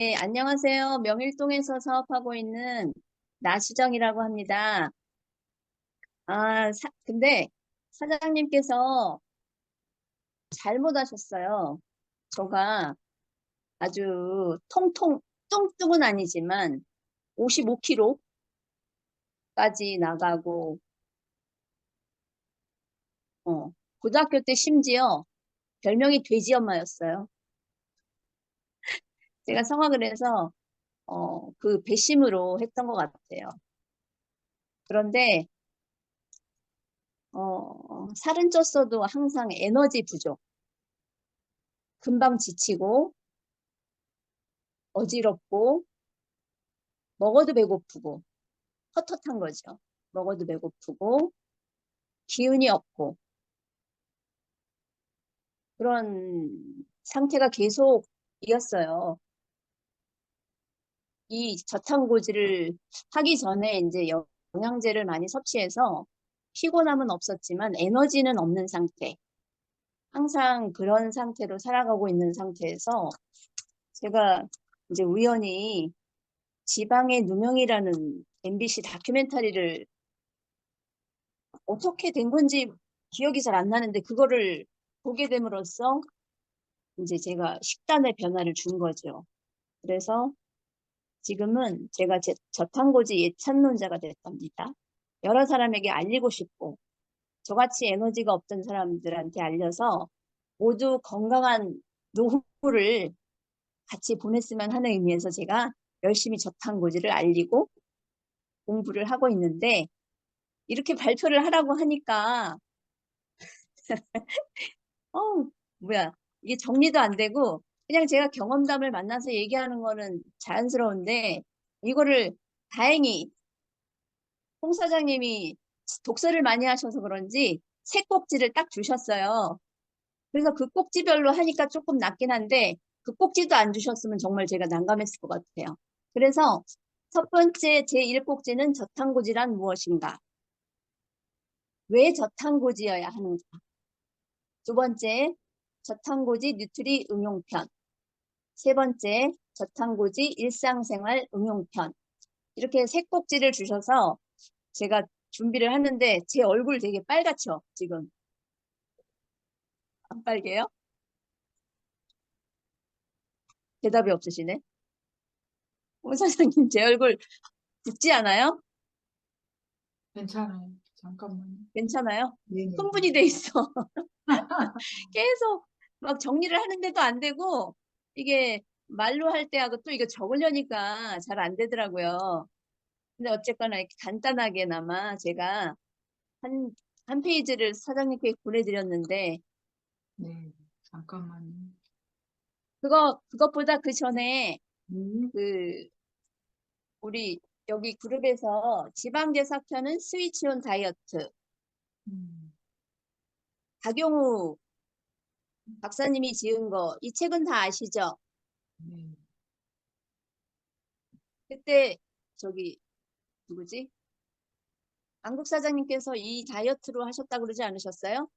네, 안녕하세요. 명일동에서 사업하고 있는 나수정이라고 합니다. 근데 사장님께서 잘못하셨어요. 저가 아주 뚱뚱은 아니지만 55kg까지 나가고, 고등학교 때 심지어 별명이 돼지 엄마였어요. 제가 성악을 해서, 그 배심으로 했던 것 같아요. 그런데, 살은 쪘어도 항상 에너지 부족, 금방 지치고, 어지럽고, 먹어도 배고프고, 헛헛한 거죠. 먹어도 배고프고, 기운이 없고, 그런 상태가 계속 이었어요. 이 저탄고지를 하기 전에 이제 영양제를 많이 섭취해서 피곤함은 없었지만 에너지는 없는 상태. 항상 그런 상태로 살아가고 있는 상태에서 제가 이제 우연히 지방의 누명이라는 MBC 다큐멘터리를 어떻게 된 건지 기억이 잘 안 나는데 그거를 보게 됨으로써 이제 제가 식단의 변화를 준 거죠. 그래서 지금은 제가 저탄고지 예찬론자가 됐답니다. 여러 사람에게 알리고 싶고 저같이 에너지가 없던 사람들한테 알려서 모두 건강한 노후를 같이 보냈으면 하는 의미에서 제가 열심히 저탄고지를 알리고 공부를 하고 있는데 이렇게 발표를 하라고 하니까 어, 뭐야. 이게 정리도 안 되고, 그냥 제가 경험담을 만나서 얘기하는 거는 자연스러운데, 이거를 다행히 홍 사장님이 독서를 많이 하셔서 그런지 새 꼭지를 딱 주셨어요. 그래서 그 꼭지별로 하니까 조금 낫긴 한데, 그 꼭지도 안 주셨으면 정말 제가 난감했을 것 같아요. 그래서 첫 번째 제1꼭지는 저탄고지란 무엇인가? 왜 저탄고지여야 하는가? 두 번째, 저탄고지 뉴트리 응용편. 세 번째, 저탄고지 일상생활 응용편. 이렇게 세 꼭지를 주셔서 제가 준비를 하는데 제 얼굴 되게 빨갛죠, 지금. 안 빨개요? 대답이 없으시네. 홍 사장님, 제 얼굴 붓지 않아요? 괜찮아요. 잠깐만요. 괜찮아요? 네네. 흥분이 돼 있어. 계속 막 정리를 하는데도 안 되고, 이게 말로 할 때하고 또 이거 적으려니까 잘 안 되더라고요. 근데 어쨌거나 이렇게 간단하게나마 제가 한, 한 페이지를 사장님께 보내드렸는데, 네, 잠깐만요. 그것보다 그 전에, 음, 그, 우리 여기 그룹에서 지방대사편은 스위치온 다이어트, 음, 박용우 박사님이 지은 거, 이 책은 다 아시죠? 네. 그때, 저기, 누구지? 안국 사장님께서 이 다이어트로 하셨다고 그러지 않으셨어요?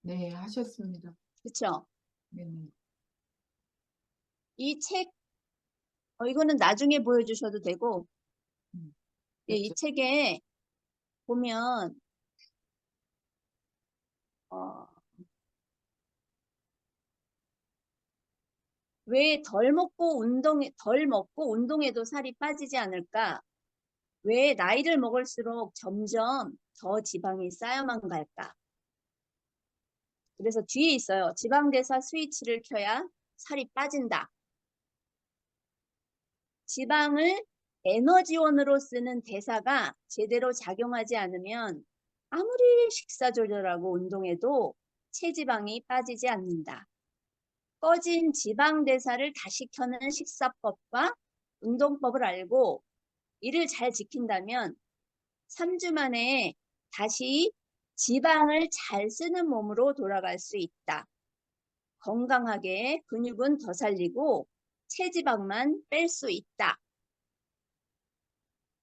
네, 하셨습니다. 그쵸? 네네. 이 책, 이거는 나중에 보여주셔도 되고, 음, 예, 이 그렇죠. 책에 보면, 어, 왜 덜 먹고 운동해도 살이 빠지지 않을까? 왜 나이를 먹을수록 점점 더 지방이 쌓여만 갈까? 그래서 뒤에 있어요. 지방대사 스위치를 켜야 살이 빠진다. 지방을 에너지원으로 쓰는 대사가 제대로 작용하지 않으면 아무리 식사 조절하고 운동해도 체지방이 빠지지 않는다. 꺼진 지방 대사를 다시 켜는 식사법과 운동법을 알고 이를 잘 지킨다면 3주 만에 다시 지방을 잘 쓰는 몸으로 돌아갈 수 있다. 건강하게 근육은 더 살리고 체지방만 뺄 수 있다.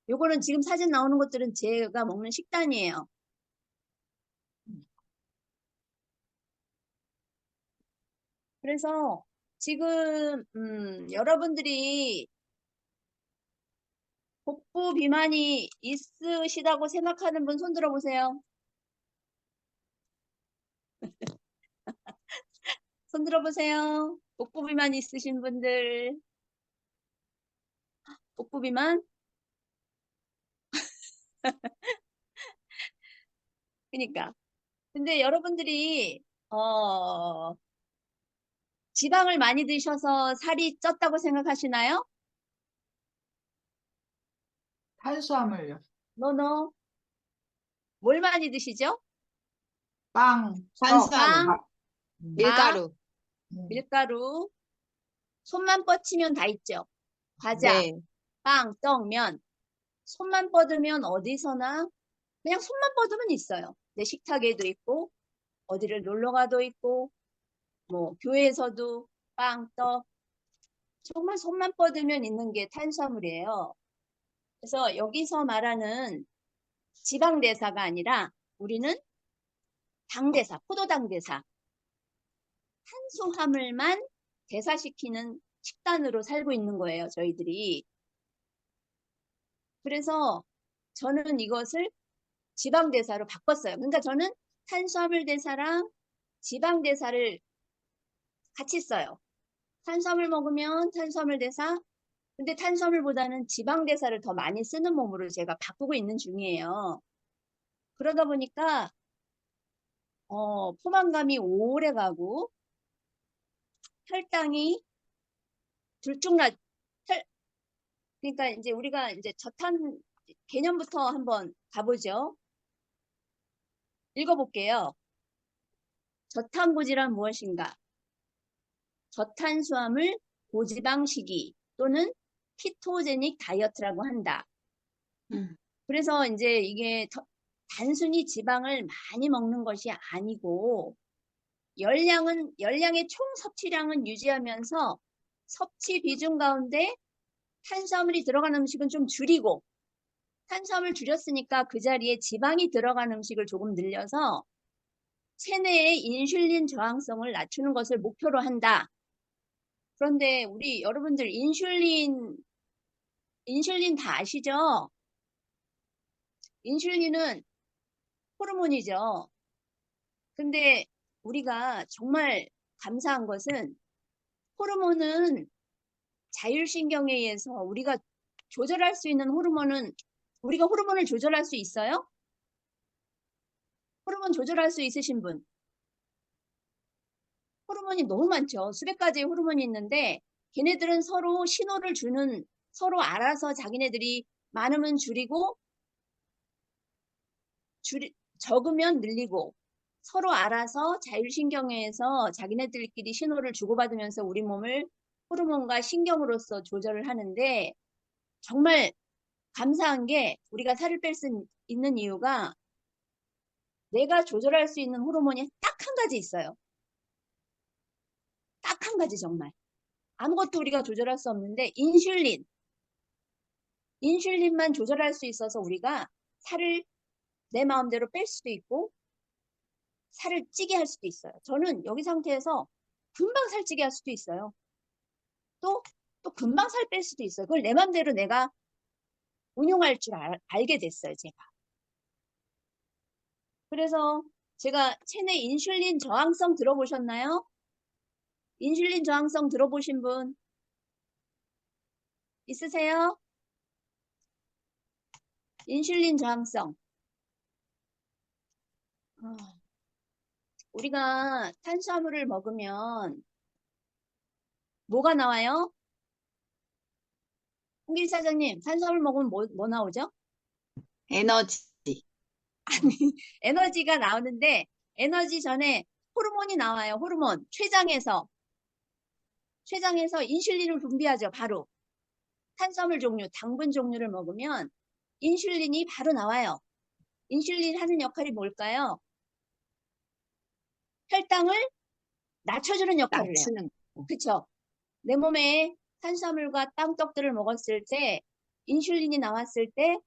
요거는 지금 사진 나오는 것들은 제가 먹는 식단이에요. 그래서 지금 여러분들이 복부 비만이 있으시다고 생각하는 분 손 들어보세요. 손 들어보세요. 복부 비만 있으신 분들. 복부 비만? 그러니까. 근데 여러분들이 지방을 많이 드셔서 살이 쪘다고 생각하시나요? 탄수화물요. 노노. 뭘 많이 드시죠? 빵, 떡, 탄수화물, 빵, 밥. 밥, 밀가루. 밀가루. 손만 뻗치면 다 있죠. 과자, 네. 빵, 떡, 면. 손만 뻗으면 어디서나 그냥 손만 뻗으면 있어요. 내 식탁에도 있고 어디를 놀러 가도 있고 뭐 교회에서도 빵, 떡. 정말 손만 뻗으면 있는 게 탄수화물이에요. 그래서 여기서 말하는 지방대사가 아니라 우리는 당대사, 포도당대사, 탄수화물만 대사시키는 식단으로 살고 있는 거예요, 저희들이. 그래서 저는 이것을 지방대사로 바꿨어요. 그러니까 저는 탄수화물 대사랑 지방대사를 같이 써요. 탄수화물 먹으면 탄수화물 대사, 근데 탄수화물보다는 지방대사를 더 많이 쓰는 몸으로 제가 바꾸고 있는 중이에요. 그러다 보니까 포만감이 오래 가고 혈당이 들쭉나 혈, 그러니까 이제 우리가 이제 저탄 개념부터 한번 가보죠. 읽어볼게요. 저탄고지란 무엇인가? 저탄수화물 고지방식이 또는 키토제닉 다이어트라고 한다. 그래서 이제 이게 단순히 지방을 많이 먹는 것이 아니고 열량의 총 섭취량은 유지하면서 섭취 비중 가운데 탄수화물이 들어간 음식은 좀 줄이고 탄수화물 줄였으니까 그 자리에 지방이 들어간 음식을 조금 늘려서 체내의 인슐린 저항성을 낮추는 것을 목표로 한다. 그런데 우리 여러분들 인슐린 다 아시죠? 인슐린은 호르몬이죠. 근데 우리가 정말 감사한 것은 호르몬은 자율신경에 의해서 우리가 조절할 수 있는 호르몬은 우리가 호르몬을 조절할 수 있어요? 호르몬 조절할 수 있으신 분? 호르몬이 너무 많죠. 수백 가지의 호르몬이 있는데 걔네들은 서로 신호를 주는 서로 알아서 자기네들이 많으면 줄이고 적으면 늘리고 서로 알아서 자율신경에서 자기네들끼리 신호를 주고받으면서 우리 몸을 호르몬과 신경으로서 조절을 하는데 정말 감사한 게 우리가 살을 뺄 수 있는 이유가 내가 조절할 수 있는 호르몬이 딱 한 가지 있어요. 딱 한 가지 정말. 아무것도 우리가 조절할 수 없는데 인슐린만 조절할 수 있어서 우리가 살을 내 마음대로 뺄 수도 있고 살을 찌게 할 수도 있어요. 저는 여기 상태에서 금방 살찌게 할 수도 있어요. 또 금방 살 뺄 수도 있어요. 그걸 내 맘대로 내가 운용할 줄 알게 됐어요, 제가. 그래서 제가 체내 인슐린 저항성 들어보셨나요? 인슐린 저항성 들어보신 분 있으세요? 인슐린 저항성. 우리가 탄수화물을 먹으면 뭐가 나와요? 홍길 사장님, 탄수화물 먹으면 뭐 나오죠? 에너지. 에너지가 나오는데 에너지 전에 호르몬이 나와요. 호르몬. 췌장에서 인슐린을 분비하죠. 바로. 탄수화물 종류, 당분 종류를 먹으면 인슐린이 바로 나와요. 인슐린 하는 역할이 뭘까요? 혈당을 낮춰주는 역할을 해요. 낮추는. 그쵸? 내 몸에 탄수화물과 빵떡들을 먹었을 때 인슐린이 나왔을 때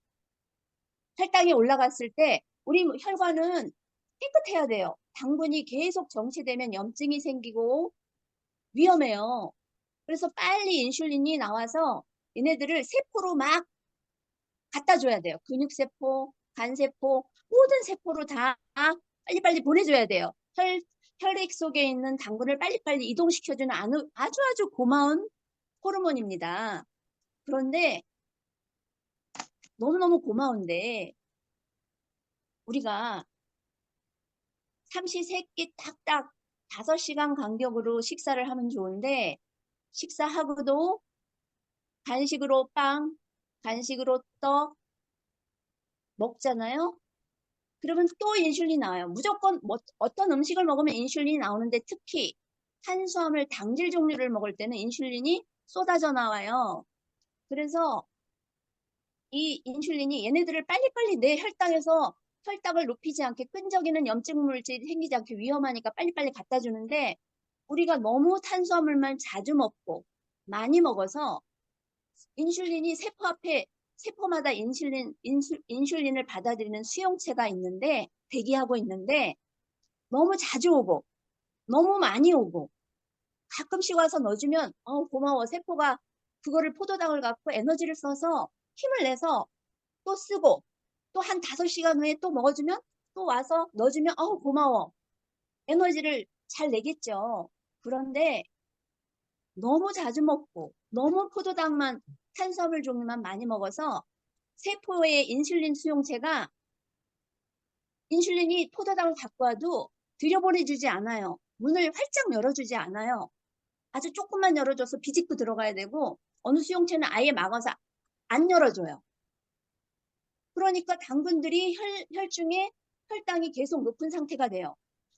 혈당이 올라갔을 때 우리 혈관은 깨끗해야 돼요. 당분이 계속 정체되면 염증이 생기고 위험해요. 그래서 빨리 인슐린이 나와서 얘네들을 세포로 막 갖다 줘야 돼요. 근육세포, 간세포, 모든 세포로 다 빨리빨리 보내줘야 돼요. 혈액 속에 있는 당분을 빨리빨리 이동시켜주는 아주 고마운 호르몬입니다. 그런데 너무너무 고마운데 우리가 삼시세끼 딱딱 5시간 간격으로 식사를 하면 좋은데 식사하고도 간식으로 빵, 간식으로 떡 먹잖아요. 그러면 또 인슐린이 나와요. 무조건 어떤 음식을 먹으면 인슐린이 나오는데 특히 탄수화물, 당질 종류를 먹을 때는 인슐린이 쏟아져 나와요. 그래서 이 인슐린이 얘네들을 빨리빨리 내 혈당에서 혈당을 높이지 않게 끈적이는 염증 물질이 생기지 않게 위험하니까 빨리빨리 갖다 주는데 우리가 너무 탄수화물만 자주 먹고 많이 먹어서 인슐린이 세포 앞에 세포마다 인슐린을 받아들이는 수용체가 있는데 대기하고 있는데 너무 자주 오고 너무 많이 오고 가끔씩 와서 넣어주면 고마워. 세포가 그거를 포도당을 갖고 에너지를 써서 힘을 내서 또 쓰고 또 한 5시간 후에 또 먹어주면 또 와서 넣어주면 고마워. 에너지를 잘 내겠죠. 그런데 너무 자주 먹고 너무 포도당만 탄수화물 종류만 많이 먹어서 세포의 인슐린 수용체가 인슐린이 포도당을 갖고 와도 들여보내주지 않아요. 문을 활짝 열어주지 않아요. 아주 조금만 열어줘서 비집고 들어가야 되고 어느 수용체는 아예 막아서 안 열어줘요. 그러니까 당분들이 혈중에 혈당이 계속 높은 상태가 돼요.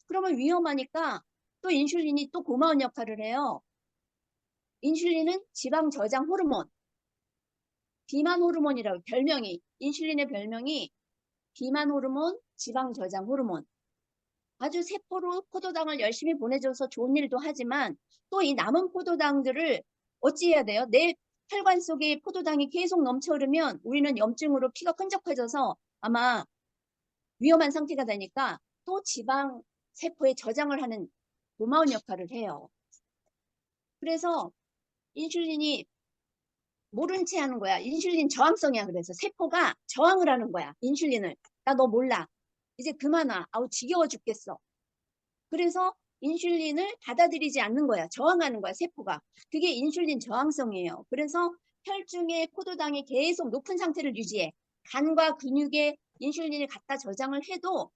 그러면 위험하니까 또 인슐린이 또 고마운 역할을 해요. 인슐린은 지방 저장 호르몬, 비만 호르몬이라고 별명이 인슐린의 별명이 비만 호르몬, 지방 저장 호르몬. 아주 세포로 포도당을 열심히 보내줘서 좋은 일도 하지만 또 이 남은 포도당들을 어찌해야 돼요? 내 혈관 속에 포도당이 계속 넘쳐 흐르면 우리는 염증으로 피가 끈적해져서 아마 위험한 상태가 되니까 또 지방 세포에 저장을 하는 고마운 역할을 해요. 그래서 인슐린이 모른 채 하는 거야. 인슐린 저항성이야. 그래서 세포가 저항을 하는 거야. 인슐린을. 나 너 몰라. 이제 그만 와. 아우 지겨워 죽겠어. 그래서 인슐린을 받아들이지 않는 거야. 저항하는 거야. 세포가. 그게 인슐린 저항성이에요. 그래서 혈중에 포도당이 계속 높은 상태를 유지해. 간과 근육에 인슐린을 갖다 저장을 해도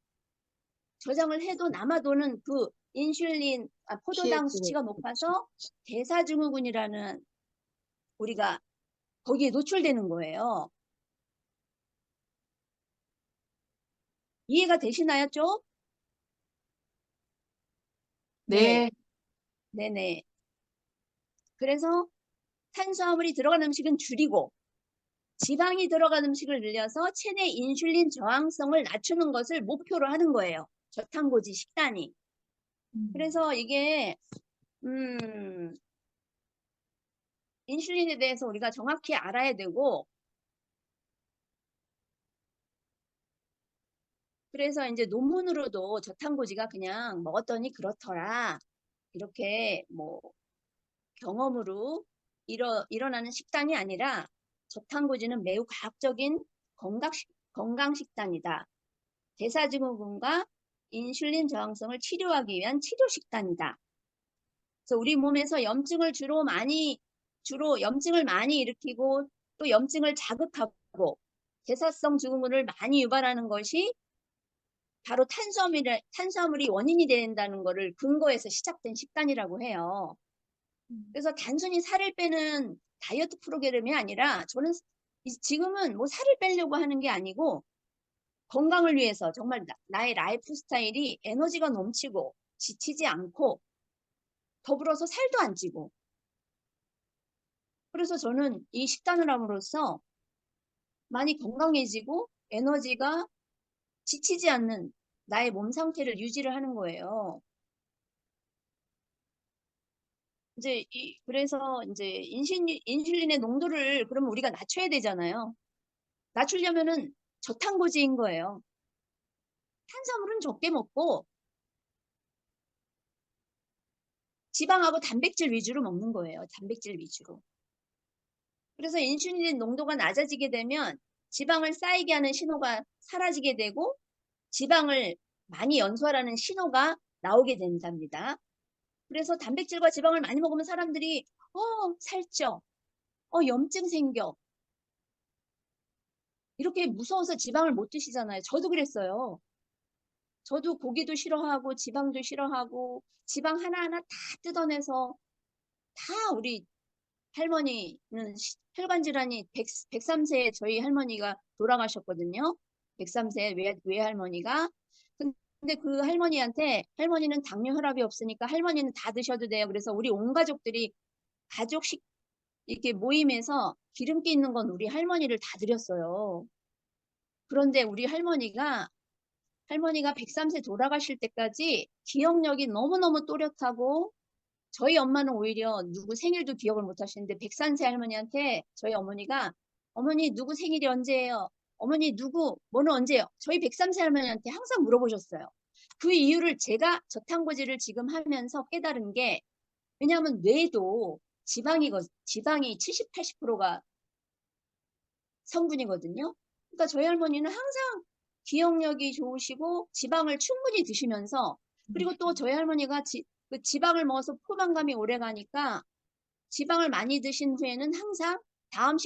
남아도는 그 포도당 수치가 높아서 대사증후군이라는 우리가 거기에 노출되는 거예요. 이해가 되시나요, 좀? 네. 네네. 그래서 탄수화물이 들어간 음식은 줄이고 지방이 들어간 음식을 늘려서 체내 인슐린 저항성을 낮추는 것을 목표로 하는 거예요. 저탄고지 식단이. 그래서 이게 인슐린에 대해서 우리가 정확히 알아야 되고 그래서 이제 논문으로도 저탄고지가 그냥 먹었더니 그렇더라. 이렇게 뭐 경험으로 일어나는 식단이 아니라 저탄고지는 매우 과학적인 건강 식단이다. 대사증후군과 인슐린 저항성을 치료하기 위한 치료 식단이다. 그래서 우리 몸에서 주로 염증을 많이 일으키고 또 염증을 자극하고 대사성 증후군을 많이 유발하는 것이 바로 탄수화물이 원인이 된다는 것을 근거해서 시작된 식단이라고 해요. 그래서 단순히 살을 빼는 다이어트 프로그램이 아니라 저는 지금은 뭐 살을 빼려고 하는 게 아니고 건강을 위해서 정말 나의 라이프 스타일이 에너지가 넘치고 지치지 않고 더불어서 살도 안 찌고 그래서 저는 이 식단을 함으로써 많이 건강해지고 에너지가 지치지 않는 나의 몸 상태를 유지를 하는 거예요. 그래서 이제 인슐린의 농도를 그러면 우리가 낮춰야 되잖아요. 낮추려면은 저탄고지인 거예요. 탄수화물은 적게 먹고 지방하고 단백질 위주로 먹는 거예요. 단백질 위주로. 그래서 인슐린 농도가 낮아지게 되면 지방을 쌓이게 하는 신호가 사라지게 되고 지방을 많이 연소하라는 신호가 나오게 된답니다. 그래서 단백질과 지방을 많이 먹으면 사람들이 살쪄, 염증 생겨. 이렇게 무서워서 지방을 못 드시잖아요. 저도 그랬어요. 저도 고기도 싫어하고 지방도 싫어하고 지방 하나하나 다 뜯어내서 다 우리 할머니는 혈관 질환이 103세에 저희 할머니가 돌아가셨거든요. 103세 외할머니가. 근데 그 할머니는 당뇨 혈압이 없으니까 할머니는 다 드셔도 돼요. 그래서 우리 온 가족들이 가족식 이렇게 모임에서 기름기 있는 건 우리 할머니를 다 드렸어요. 그런데 우리 할머니가 103세 돌아가실 때까지 기억력이 너무너무 또렷하고 저희 엄마는 오히려 누구 생일도 기억을 못 하시는데 103세 할머니한테 저희 어머니가 어머니 누구 생일이 언제예요? 어머니 누구 뭐는 언제예요? 저희 103세 할머니한테 항상 물어보셨어요. 그 이유를 제가 저탄고지를 지금 하면서 깨달은 게 왜냐하면 뇌도 지방이 70, 80%가 성분이거든요. 그러니까 저희 할머니는 항상 기억력이 좋으시고 지방을 충분히 드시면서 그리고 또 저희 할머니가 그 지방을 먹어서 포만감이 오래 가니까 지방을 많이 드신 후에는 항상 다음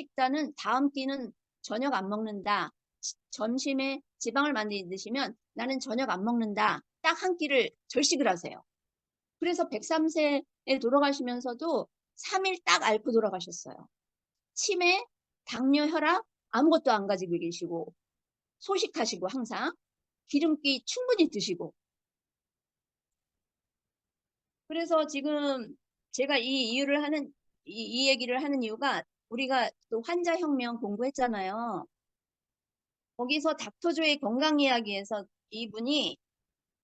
끼는 저녁 안 먹는다. 점심에 지방을 많이 드시면 나는 저녁 안 먹는다. 딱 한 끼를 절식을 하세요. 그래서 103세에 돌아가시면서도 3일 딱 앓고 돌아가셨어요. 치매, 당뇨, 혈압 아무것도 안 가지고 계시고 소식하시고 항상 기름기 충분히 드시고 그래서 지금 제가 이 얘기를 하는 이유가 우리가 또 환자혁명 공부했잖아요. 거기서 닥터조의 건강 이야기에서 이분이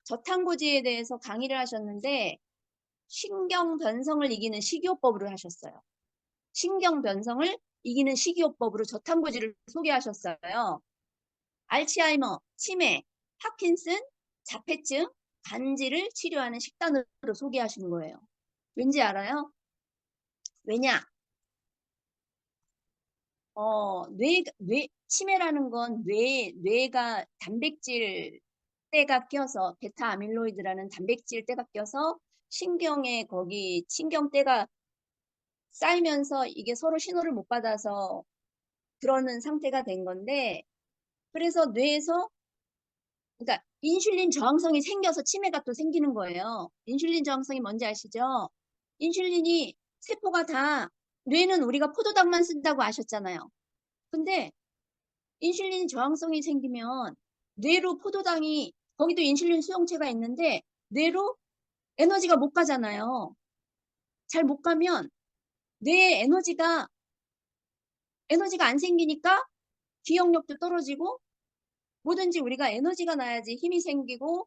저탄고지에 대해서 강의를 하셨는데 신경변성을 이기는 식이요법으로 하셨어요. 신경변성을 이기는 식이요법으로 저탄고지를 소개하셨어요. 알츠하이머, 치매, 파킨슨, 자폐증, 간질을 치료하는 식단으로 소개하신 거예요. 왠지 알아요? 왜냐? 치매라는 건 뇌가 단백질 때가 껴서 베타 아밀로이드라는 단백질 때가 껴서 신경에 거기 신경때가 쌓이면서 이게 서로 신호를 못 받아서 그러는 상태가 된 건데 그래서 뇌에서 그러니까 인슐린 저항성이 생겨서 치매가 또 생기는 거예요. 인슐린 저항성이 뭔지 아시죠? 인슐린이 세포가 다 뇌는 우리가 포도당만 쓴다고 아셨잖아요. 근데 인슐린 저항성이 생기면 뇌로 포도당이 거기도 인슐린 수용체가 있는데 뇌로 에너지가 못 가잖아요. 잘 못 가면 뇌에 에너지가 안 생기니까 기억력도 떨어지고 뭐든지 우리가 에너지가 나야지 힘이 생기고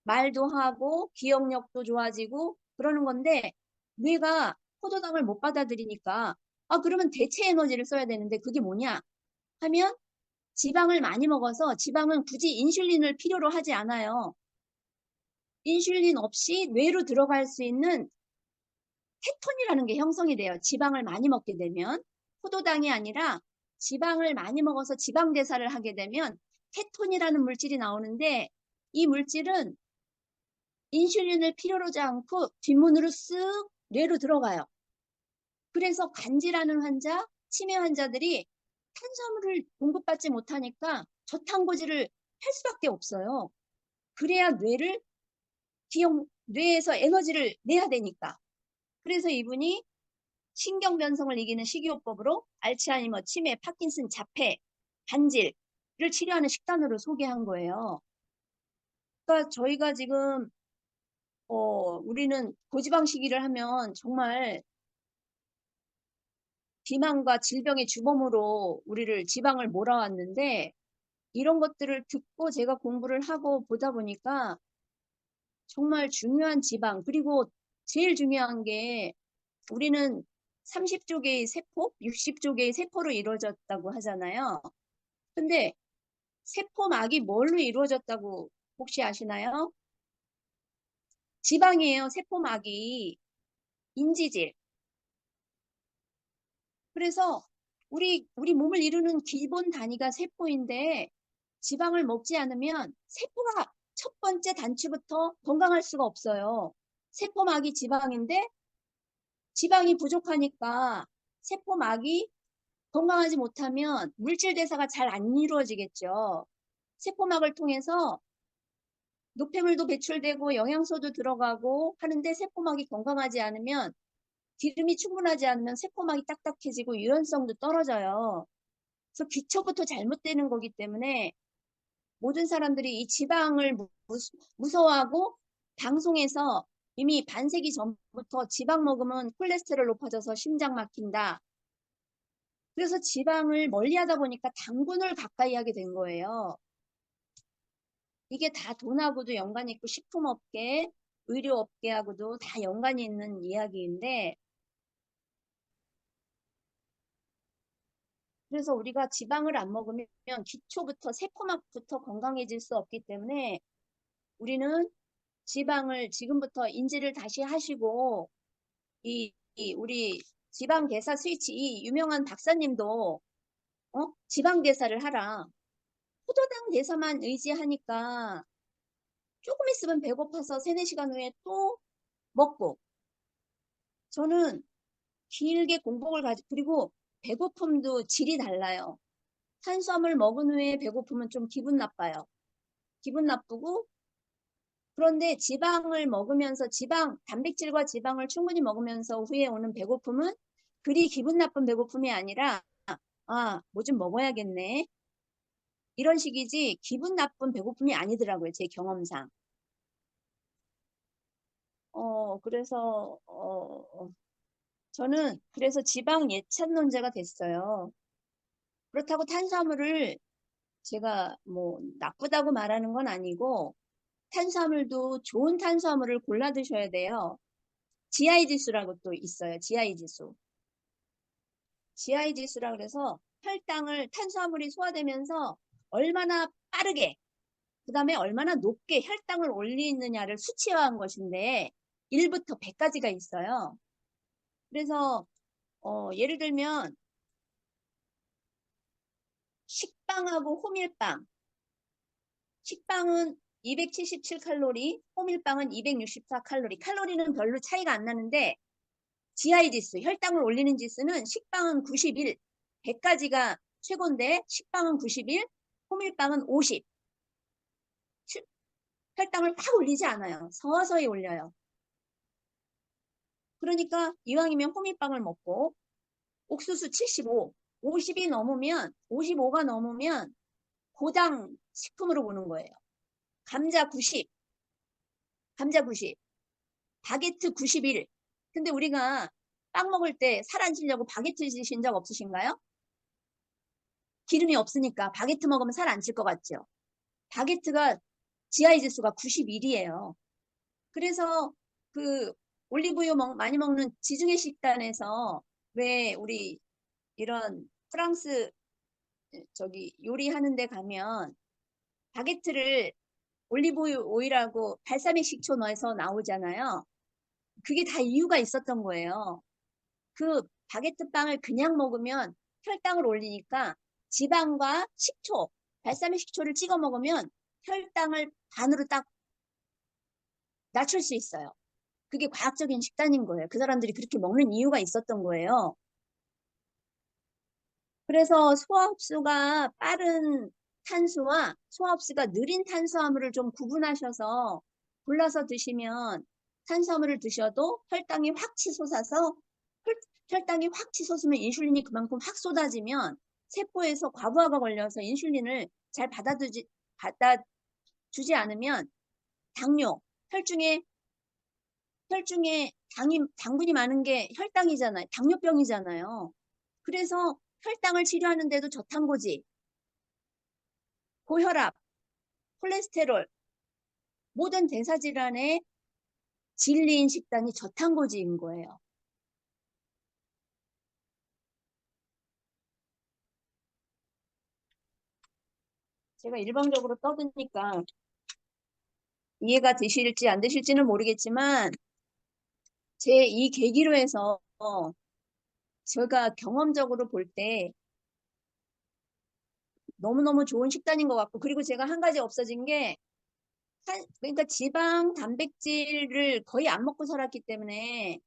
말도 하고 기억력도 좋아지고 그러는 건데 뇌가 포도당을 못 받아들이니까 그러면 대체 에너지를 써야 되는데 그게 뭐냐 하면 지방을 많이 먹어서 지방은 굳이 인슐린을 필요로 하지 않아요. 인슐린 없이 뇌로 들어갈 수 있는 케톤이라는 게 형성이 돼요. 지방을 많이 먹게 되면 포도당이 아니라 지방을 많이 먹어서 지방 대사를 하게 되면 케톤이라는 물질이 나오는데 이 물질은 인슐린을 필요로 하지 않고 뒷문으로 쓱 뇌로 들어가요. 그래서 간질하는 환자, 치매 환자들이 탄수화물을 공급받지 못하니까 저탄고지를 할 수밖에 없어요. 그래야 뇌에서 에너지를 내야 되니까. 그래서 이분이 신경변성을 이기는 식이요법으로 알츠하이머, 치매, 파킨슨, 자폐, 간질을 치료하는 식단으로 소개한 거예요. 그러니까 저희가 지금 우리는 고지방식이를 하면 정말 비만과 질병의 주범으로 우리를 지방을 몰아왔는데 이런 것들을 듣고 제가 공부를 하고 보다 보니까 정말 중요한 지방 그리고 제일 중요한 게 우리는 30조 개의 세포, 60조 개의 세포로 이루어졌다고 하잖아요. 근데 세포막이 뭘로 이루어졌다고 혹시 아시나요? 지방이에요, 세포막이. 인지질. 그래서 우리 몸을 이루는 기본 단위가 세포인데 지방을 먹지 않으면 세포가 첫 번째 단추부터 건강할 수가 없어요. 세포막이 지방인데 지방이 부족하니까 세포막이 건강하지 못하면 물질 대사가 잘 안 이루어지겠죠. 세포막을 통해서 노폐물도 배출되고 영양소도 들어가고 하는데 세포막이 건강하지 않으면 기름이 충분하지 않으면 세포막이 딱딱해지고 유연성도 떨어져요. 그래서 기초부터 잘못되는 거기 때문에 모든 사람들이 이 지방을 무서워하고 방송에서 이미 반세기 전부터 지방 먹으면 콜레스테롤 높아져서 심장 막힌다. 그래서 지방을 멀리 하다 보니까 당분을 가까이 하게 된 거예요. 이게 다 돈하고도 연관이 있고 식품업계, 의료업계하고도 다 연관이 있는 이야기인데 그래서 우리가 지방을 안 먹으면 기초부터 세포막부터 건강해질 수 없기 때문에 우리는 지방을 지금부터 인지를 다시 하시고 우리 지방 대사 스위치 이 유명한 박사님도 지방 대사를 하라. 포도당 대사만 의지하니까 조금 있으면 배고파서 3, 4시간 후에 또 먹고 저는 길게 공복을 그리고 배고픔도 질이 달라요. 탄수화물 먹은 후에 배고프면 좀 기분 나빠요. 기분 나쁘고 그런데 지방을 먹으면서 단백질과 지방을 충분히 먹으면서 후에 오는 배고픔은 그리 기분 나쁜 배고픔이 아니라 뭐 좀 먹어야겠네. 이런 식이지 기분 나쁜 배고픔이 아니더라고요. 제 경험상. 그래서 저는 그래서 지방 예찬론자가 됐어요. 그렇다고 탄수화물을 제가 뭐 나쁘다고 말하는 건 아니고 탄수화물도 좋은 탄수화물을 골라 드셔야 돼요. GI 지수라고 또 있어요. GI 지수. GI 지수라 그래서 혈당을 탄수화물이 소화되면서 얼마나 빠르게 그 다음에 얼마나 높게 혈당을 올리느냐를 수치화한 것인데 1부터 100까지가 있어요. 그래서 예를 들면 식빵하고 호밀빵. 식빵은 277칼로리, 호밀빵은 264칼로리. 칼로리는 별로 차이가 안 나는데 GI 지수, 혈당을 올리는 지수는 식빵은 91, 100까지가 최고인데 식빵은 91, 호밀빵은 50. 혈당을 확 올리지 않아요. 서서히 올려요. 그러니까 이왕이면 호밀빵을 먹고 옥수수 75, 55가 넘으면 고당 식품으로 보는 거예요. 감자 90, 바게트 91. 근데 우리가 빵 먹을 때 살 안 찌려고 바게트 드신 적 없으신가요? 기름이 없으니까 바게트 먹으면 살 안 찔 것 같죠? 바게트가 GI 지수가 91이에요. 그래서 그 올리브유 많이 먹는 지중해 식단에서 왜 우리 이런 프랑스 요리하는 데 가면 바게트를 올리브유 오일하고 발사믹 식초 넣어서 나오잖아요. 그게 다 이유가 있었던 거예요. 그 바게트 빵을 그냥 먹으면 혈당을 올리니까 지방과 식초, 발사믹 식초를 찍어 먹으면 혈당을 반으로 딱 낮출 수 있어요. 그게 과학적인 식단인 거예요. 그 사람들이 그렇게 먹는 이유가 있었던 거예요. 그래서 소화 흡수가 빠른 탄수와 소화 흡수가 느린 탄수화물을 좀 구분하셔서 골라서 드시면 탄수화물을 드셔도 혈당이 확 치솟아서 혈당이 확 치솟으면 인슐린이 그만큼 확 쏟아지면 세포에서 과부하가 걸려서 인슐린을 잘 받아주지 않으면 당뇨, 혈중에 당분이 많은 게 혈당이잖아요. 당뇨병이잖아요. 그래서 혈당을 치료하는데도 저탄고지, 고혈압, 콜레스테롤, 모든 대사질환의 진리인 식단이 저탄고지인 거예요. 제가 일방적으로 떠드니까 이해가 되실지 안 되실지는 모르겠지만 제 이 계기로 해서 제가 경험적으로 볼 때 너무너무 좋은 식단인 것 같고, 그리고 제가 한 가지 없어진 게 그러니까 지방, 단백질을 거의 안 먹고 살았기 때문에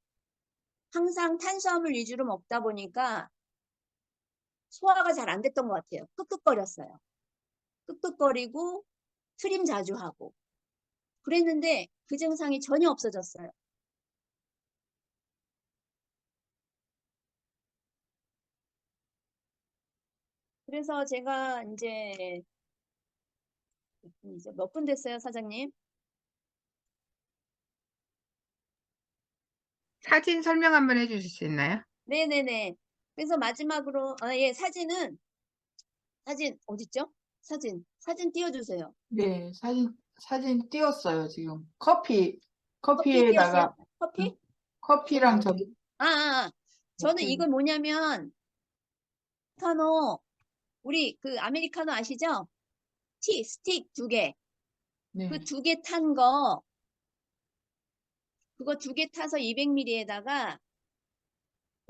항상 탄수화물 위주로 먹다 보니까 소화가 잘 안 됐던 것 같아요. 끄끄거렸어요. 끄끄거리고 트림 자주 하고 그랬는데 그 증상이 전혀 없어졌어요. 그래서 제가 이제 몇 분 됐어요, 사장님? 사진 설명 한번 해주실 수 있나요? 네네네. 그래서 마지막으로 예, 사진 어딨죠? 사진 띄워주세요. 네, 사진 띄웠어요, 지금. 커피 띄웠어요? 커피에다가 커피? 커피랑 저기, 저는 저기, 이건 뭐냐면 아메리카노, 우리 그 아메리카노 아시죠? 스틱 2개. 그 네, 2개 탄 거, 그거 2개 타서 200ml에다가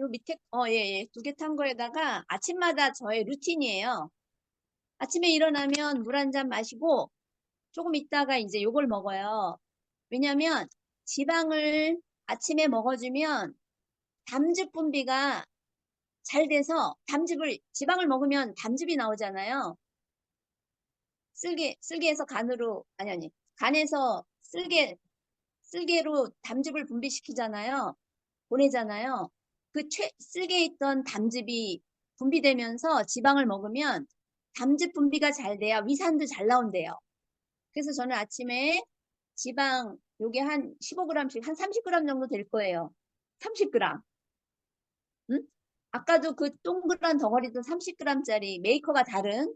요 밑에 예, 2개 탄 거에다가 아침마다 저의 루틴이에요. 아침에 일어나면 물 한 잔 마시고 조금 있다가 이제 요걸 먹어요. 왜냐면 지방을 아침에 먹어주면 담즙 분비가 잘 돼서 지방을 먹으면 담즙이 나오잖아요. 쓸개에서 간으로, 아니, 간에서 쓸개로 담즙을 분비시키잖아요. 보내잖아요. 쓸개에 있던 담즙이 분비되면서 지방을 먹으면 담즙 분비가 잘 돼야 위산도 잘 나온대요. 그래서 저는 아침에 지방, 요게 한 15g씩, 한 30g 정도 될 거예요. 30g. 응? 아까도 그 동그란 덩어리도 30g짜리 메이커가 다른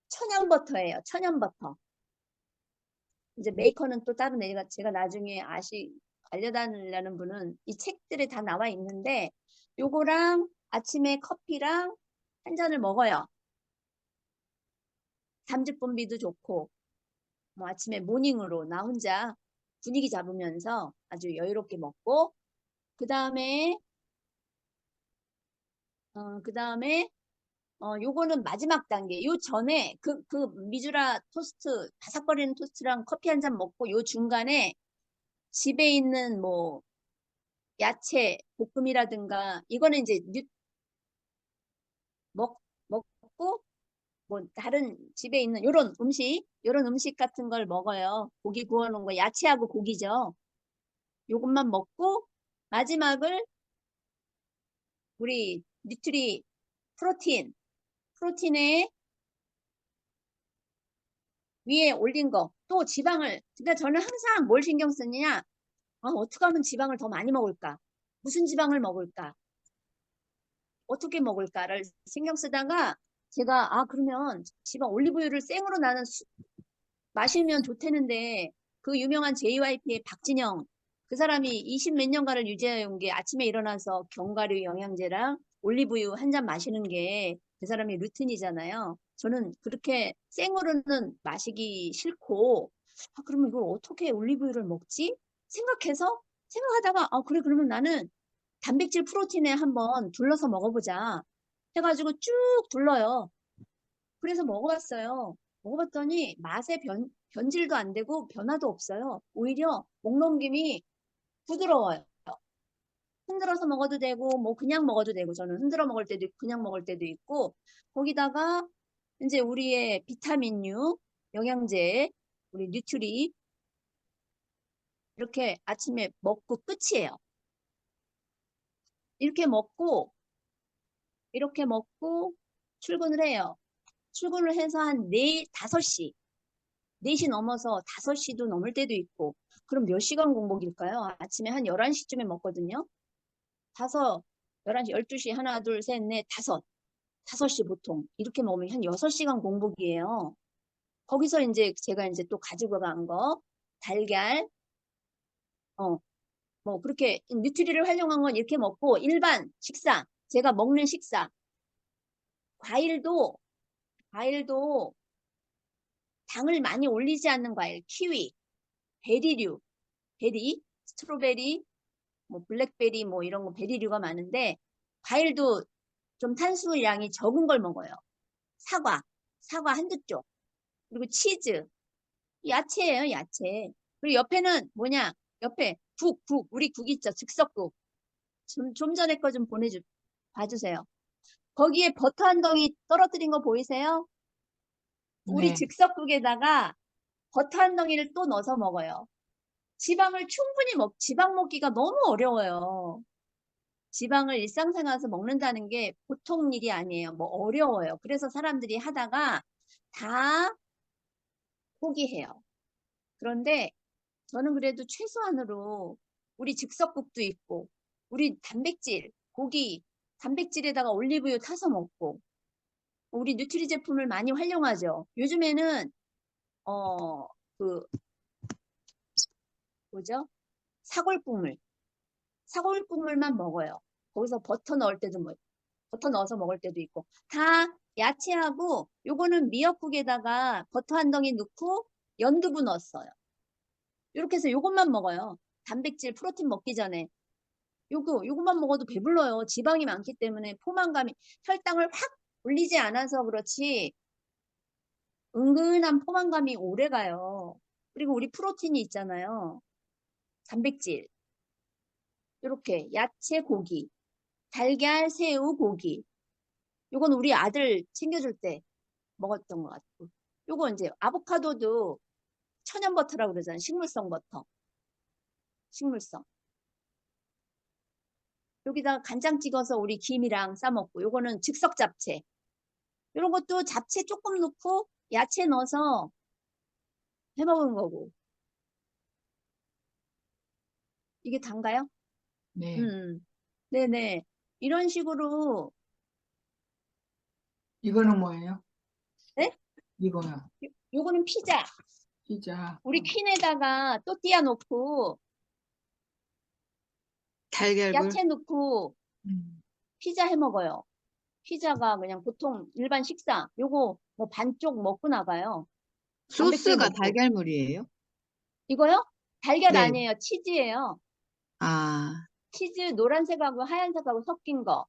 천연 버터예요. 천연 버터. 이제 메이커는 또 따로 제가 나중에 알려달라는 분은 이 책들에 다 나와 있는데 요거랑 아침에 커피랑 한 잔을 먹어요. 담즙 분비도 좋고 뭐 아침에 모닝으로 나 혼자 분위기 잡으면서 아주 여유롭게 먹고 그 다음에 요거는 마지막 단계. 요 전에 그 미주라 토스트, 바삭거리는 토스트랑 커피 한 잔 먹고 요 중간에 집에 있는 뭐 야채 볶음이라든가 이거는 이제 먹고 뭐 다른 집에 있는 요런 음식 같은 걸 먹어요. 고기 구워놓은 거 야채하고 고기죠. 요것만 먹고 마지막을 우리 뉴트리 프로틴에 위에 올린 거, 또 지방을, 그러니까 저는 항상 뭘 신경 쓰느냐, 어떻게 하면 지방을 더 많이 먹을까? 무슨 지방을 먹을까? 어떻게 먹을까를 신경 쓰다가 제가, 그러면 지방 올리브유를 생으로 마시면 좋다는데, 그 유명한 JYP의 박진영, 그 사람이 20 몇 년간을 유지해 온 게 아침에 일어나서 견과류 영양제랑 올리브유 한 잔 마시는 게 그 사람의 루틴이잖아요. 저는 그렇게 생으로는 마시기 싫고, 그러면 이걸 어떻게 올리브유를 먹지? 생각하다가, 그래, 그러면 나는 단백질 프로틴에 한번 둘러서 먹어보자. 해가지고 쭉 둘러요. 그래서 먹어봤어요. 먹어봤더니 맛의 변질도 안 되고 변화도 없어요. 오히려 목 넘김이 부드러워요. 흔들어서 먹어도 되고 뭐 그냥 먹어도 되고 저는 흔들어 먹을 때도 있고 그냥 먹을 때도 있고 거기다가 이제 우리의 비타민류, 영양제, 우리 뉴트리 이렇게 아침에 먹고 끝이에요. 이렇게 먹고 출근을 해요. 출근을 해서 한 5시 4시 넘어서 5시도 넘을 때도 있고 그럼 몇 시간 공복일까요? 아침에 한 11시쯤에 먹거든요. 11시, 12시, 하나, 둘, 셋, 넷, 5시 보통 이렇게 먹으면 한 6시간 공복이에요. 거기서 이제 제가 이제 또 가지고 간 거 달걀, 뭐 그렇게 뉴트리를 활용한 건 이렇게 먹고 일반 식사, 제가 먹는 식사, 과일도 당을 많이 올리지 않는 과일, 키위, 베리류, 베리, 스트로베리, 뭐 블랙베리 뭐 이런 거 베리류가 많은데 과일도 좀 탄수량이 적은 걸 먹어요. 사과 한두 쪽. 그리고 치즈, 야채예요, 야채. 그리고 옆에는 뭐냐? 옆에 국, 우리 국 있죠, 즉석국. 좀 전에 거 좀 봐주세요. 거기에 버터 한 덩이 떨어뜨린 거 보이세요? 우리 네. 즉석국에다가 버터 한 덩이를 또 넣어서 먹어요. 지방을 충분히 지방 먹기가 너무 어려워요. 지방을 일상생활에서 먹는다는 게 보통 일이 아니에요. 뭐 어려워요. 그래서 사람들이 하다가 다 포기해요. 그런데 저는 그래도 최소한으로 우리 즉석국도 있고 우리 단백질, 고기, 단백질에다가 올리브유 타서 먹고 우리 뉴트리 제품을 많이 활용하죠. 요즘에는 그 뭐죠? 사골국물만 먹어요. 거기서 버터 넣을 때도 버터 넣어서 먹을 때도 있고 다 야채하고 요거는 미역국에다가 버터 한 덩이 넣고 연두부 넣었어요. 이렇게 해서 요것만 먹어요. 단백질, 프로틴 먹기 전에 요거만 먹어도 배불러요. 지방이 많기 때문에 포만감이 혈당을 확 올리지 않아서 그렇지 은근한 포만감이 오래 가요. 그리고 우리 프로틴이 있잖아요. 단백질. 이렇게 야채, 고기, 달걀, 새우, 고기. 요건 우리 아들 챙겨줄 때 먹었던 것 같고. 요거 이제 아보카도도 천연 버터라고 그러잖아요. 식물성 버터. 식물성. 여기다가 간장 찍어서 우리 김이랑 싸먹고 요거는 즉석 잡채. 이런 것도 잡채 조금 넣고 야채 넣어서 해먹은 거고. 이게 단가요? 네. 네네. 이런 식으로 이거는 뭐예요? 네? 이거요. 요거는 피자. 피자. 우리 퀸에다가 또띠아 넣고 달걀물. 야채 넣고 음. 피자 해 먹어요. 피자가 그냥 보통 일반 식사. 요거 뭐 반쪽 먹고 나가요. 단백질 소스가 먹고. 달걀물이에요? 이거요? 달걀 네. 아니에요. 치즈예요. 아, 치즈 노란색하고 하얀색하고 섞인 거.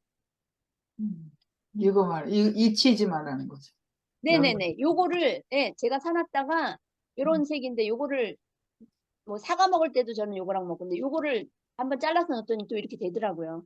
이거 이 치즈 말하는 거죠. 네네네. 요거를 제가 사놨다가 요런 색인데 요거를 뭐 사과 먹을 때도 저는 요거랑 먹는데 요거를 한번 잘라서 넣었더니 또 이렇게 되더라고요.